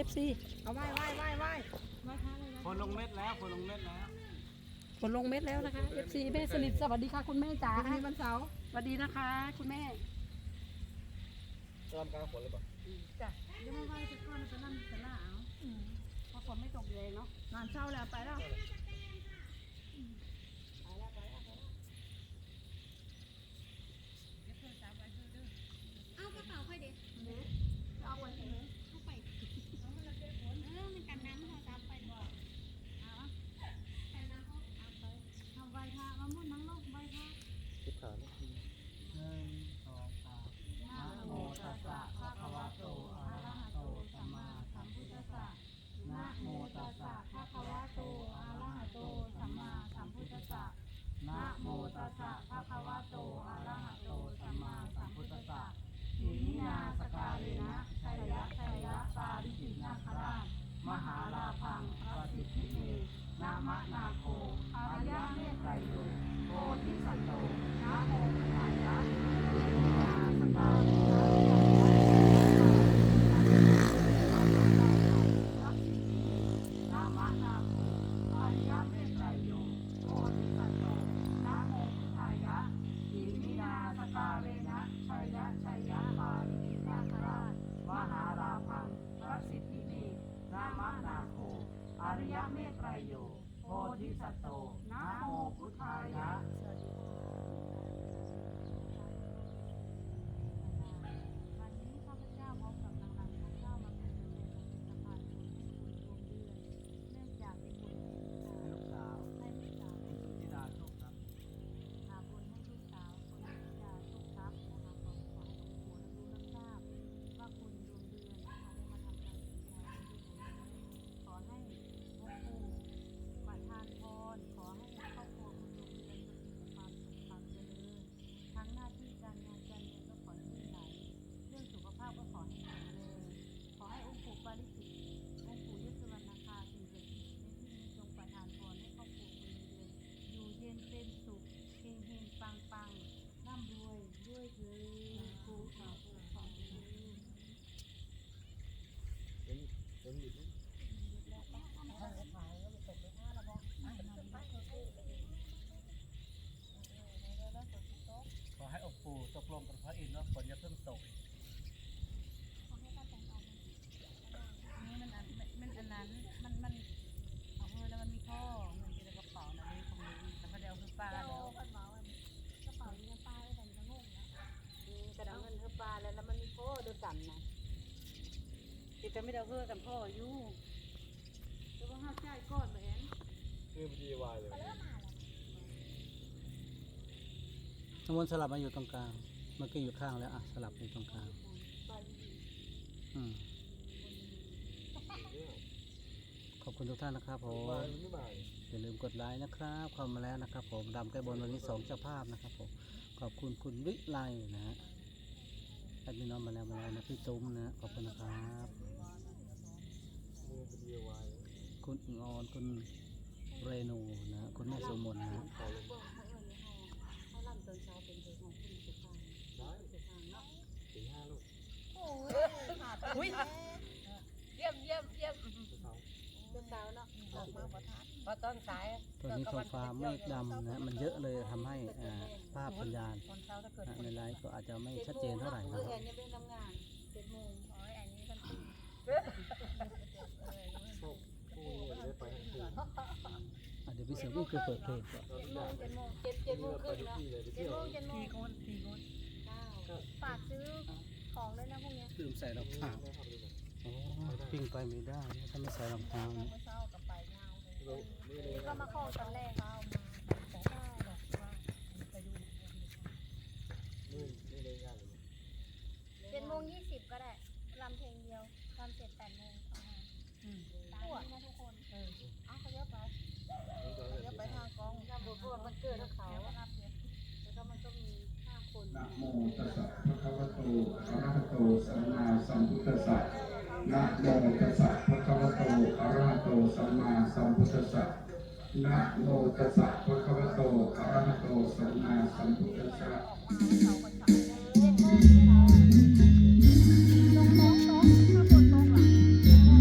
FC เอาไหว้ฝนลงเม็ดแล้วฝนลงเม็ดแล้ว ฝนลงเม็ดแล้วนะคะ FC แม่สลิดสวัสดีค่ะคุณแม่จ๋า วันนี้วันเสาร์ สวัสดีนะคะคุณแม่ รำกลางฝนหรือเปล่า จ้ะยังไม่ไหวจะก้อนจะนั่นจะหน้าเอาเพราะฝนไม่ตกเลยเนาะ งานเช้าแล้วไปแล้ว เอากระเป๋าค่อยเด็ด เอาไว้ที่นี้ เข้าไปมันกันน้ำเราตามไปบอกกันน้ำเขาเอาไป ทำใบพระมามุ่นนั่งลงใบพระ ทิศฐาน1 2 3 นะโมตัสสะภะคะวะโตอะระหะโตสัมมาสัมพุทธัสสะนะโมตัสสะภะคะวะโตอะระหะโตสัมมาสัมพุทธัสสะนะโมตัสสะภะคะวะโตอะระหะโตสัมมาสัมพุทธัสสะอิมินาสการเรนะชัยยะชัยยะปาริจิตนาคราชมหาลาภังประสิทธิเมนามะนาโคอารยะเมตไตรโยโพธิสัตโตนะโมพุทธายะอิมินาสการเรนะนามะนาโคอารยะเมตไตรโยโพธิสัตโตนะโมพุทธายะอิมินาสการเรนะชัยยะชัยยะปาริจิตนาคราชมหาลาภังประสิทธิเมนามะนาโคอารยะเมตไตรโยโพธิสัตโตนะโมพุทธายะวันนี้ข้าพเจ้าพร้อมกับนางรำข้าเจ้ามาเป็นตัวแทนเป็นสะพานบุญให้คุณดวงเดือนเนื่องจากเป็นบุญ ลูกสาว ให้ลูกสาว คุณสุธิดาโชคครับ หาบุญให้ลูกสาวคนนี้จะโชคทรัพย์นะคะขอให้หลวงปู่รับรู้รับทราบว่าคุณดวงเดือนนะคะได้มาทำการสิ่งใดในบุญนี้ขอให้หลวงปู่ประทานพรขอให้ครอบครัวคุณดวงเดือนมีแต่ความสุขความเจริญทั้งหน้าที่การงานการเงินก็ขอให้ลื่นไหลเรื่องสุขภาพก็ขอให้แข็งแรงขอให้องค์ปู่ปาริจิตองค์ปู่ยศวรรณคาสิ่งศักดิ์สิทธิ์ในที่นี้จงประทานพรให้ครอบครัวคุณดวงเดือนอยู่เย็นเป็นสุขเฮงเฮงปังปังร่ำรวยด้วยเถิดครูขอขอ ขอให้องค์ปู่ตกลงกับพระอินทร์ว่าฝนจะเพิ่งตก นี่มันอันนั้นมันเอาเงินแล้วมันมีท่อเงินอยู่ในกระเป๋านะนี่ตรงนี้แล้วก็เดี๋ยวคือป้าแล้ว กระเป๋าเงินป้าได้แต่จะงงนะ กระดังเงินคือป้าแล้วมันมีท่อด้วยกันนะที่จะไม่ได้เพื่อกันพ่ออยู่แต่ว่าห้าใจก้อนแบบนี้ คือพอดีวายเลย เริ่มมาแล้ว สมมติสลับมาอยู่ตรงกลางเมื่อกี้อยู่ข้างแล้วอ่ะสลับอยู่ตรงกลางขอบคุณทุกท่านนะครับผมอย่าลืมกดไลค์นะครับเข้ามาแล้วนะครับผมดำแก้บนวันนี้2เจ้าภาพนะครับผมขอบคุณคุณวิไลนะฮะแอดมินน้องมาแล้วนะพี่ตุ้มนะขอบคุณนะครับคุณอิงออนคุณเรนูนะคุณแม่สมมนนะฮะ เขาลำตอนเช้าเป็นเด็กของคุณสุภาพสุภาพเนาะ โอ้ยขาด อุ้ยเยี่ยมเจ้าสาวเนาะ มาประทัด พอต้นสาย ตอนนี้ท้องฟ้าเมฆดำนะมันเยอะเลยทำให้ภาพสัญญาณ ตอนเช้าถ้าเกิด ในไลฟ์ก็อาจจะไม่ชัดเจนเท่าไหร่นะครับ แอนยังไม่ทำงาน7 โมง โอ้ยอันนี้มันตี เดี๋ยวพี่เสือวิ่งคือเปิดเพลงก่อน 7 โมง7 โมงครึ่งแล้ว 7 โมง 4 คน ฝากซื้อของด้วยนะพวกเนี้ย ลืมใส่รองเท้าโอ้ปิ้งไปไม่ได้ถ้าไม่ใส่รองเท้าเนี่ย เมื่อเช้ากับไปเงาเลยก็มาเข้าตอนแรกเขาเอามา7:20ก็ได้รำเพลงเดียวรำเสร็จ8 โมงประมาณตามนี้นะทุกคนเอาเขาเยอะไปเยอะไปทางกอง ถ้าบุญมันเกิดเขาแล้วก็มันก็มี5 คน นะโมตัสสะภะคะวะโตอะระหะโตสัมมาสัมพุทธัสสะนะโมตัสสะภะคะวะโตอะระหะโตสัมมาสัมพุทธัสสะนะโมตัสสะภะคะวะโตอะระหะโตสัมมาสัมพุทธัสสะ 7 โมงข้างบนโต๊ะหลัง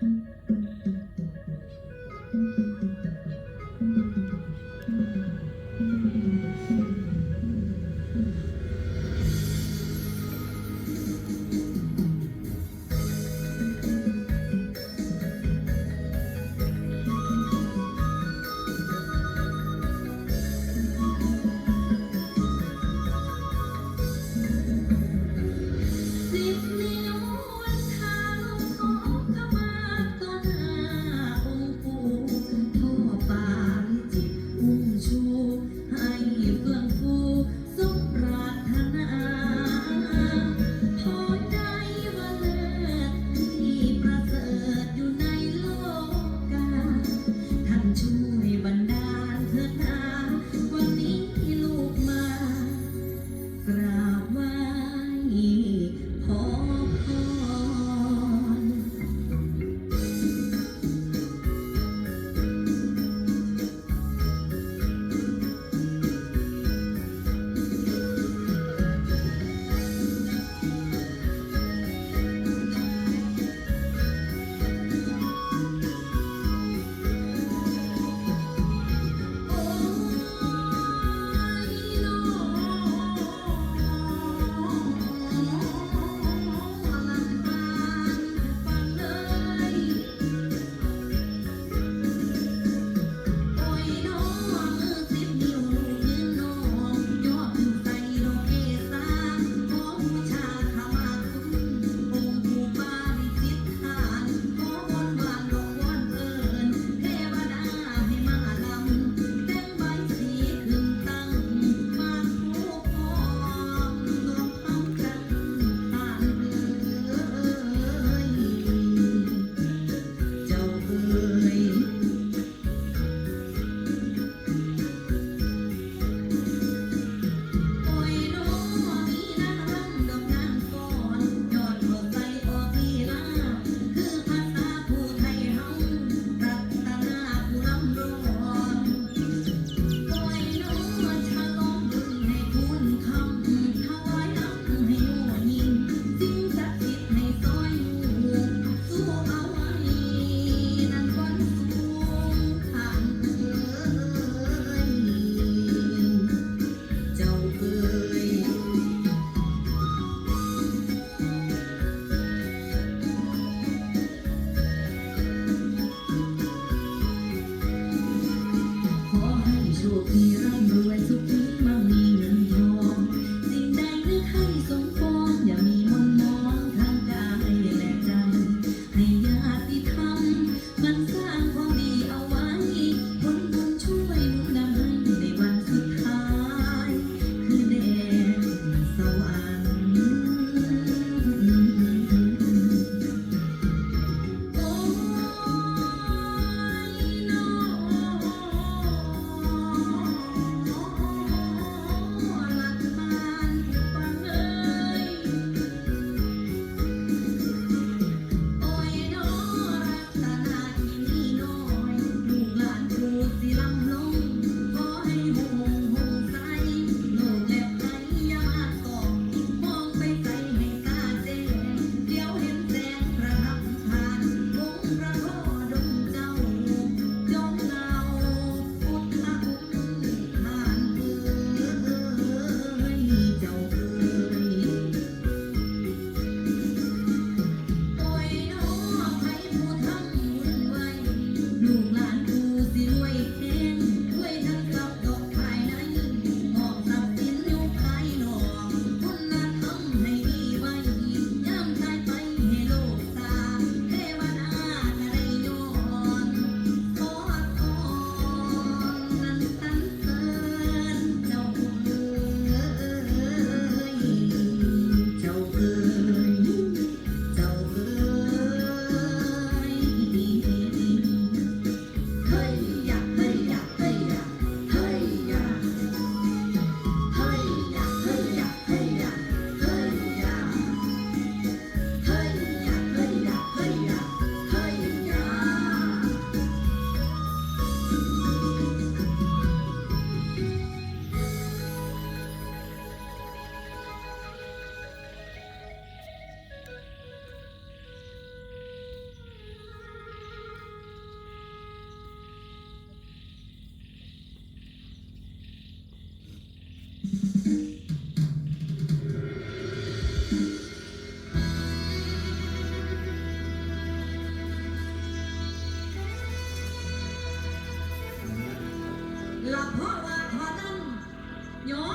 โ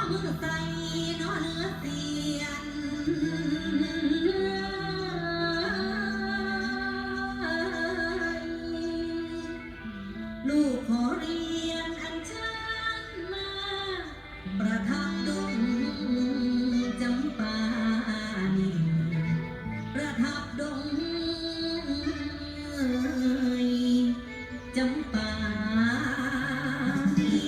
มือใส่นอเนื้อเสียนลูกขอเรียนอัญเชิญมาประทับดงจำปานีประทับดงจำปานี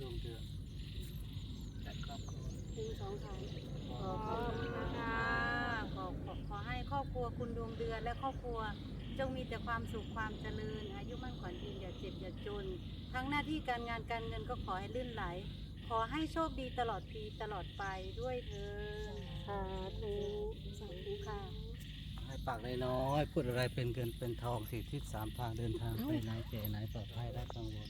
ดวงเดือนและครอบครัว ขอให้ครอบครัวคุณดวงเดือนและครอบครัวจงมีแต่ความสุขความเจริญอายุมั่นขวัญยืนอย่าเจ็บอย่าจนทั้งหน้าที่การงานการเงินก็ขอให้ลื่นไหลขอให้โชคดีตลอดปีตลอดไปด้วยเถิดสาธุสาธุค่ะ ให้ปากน้อยๆพูดอะไรเป็นเงินเป็นทองสี่ทิศสามทางเดินทางไปไหนเจไหนปลอดภัยและกังวล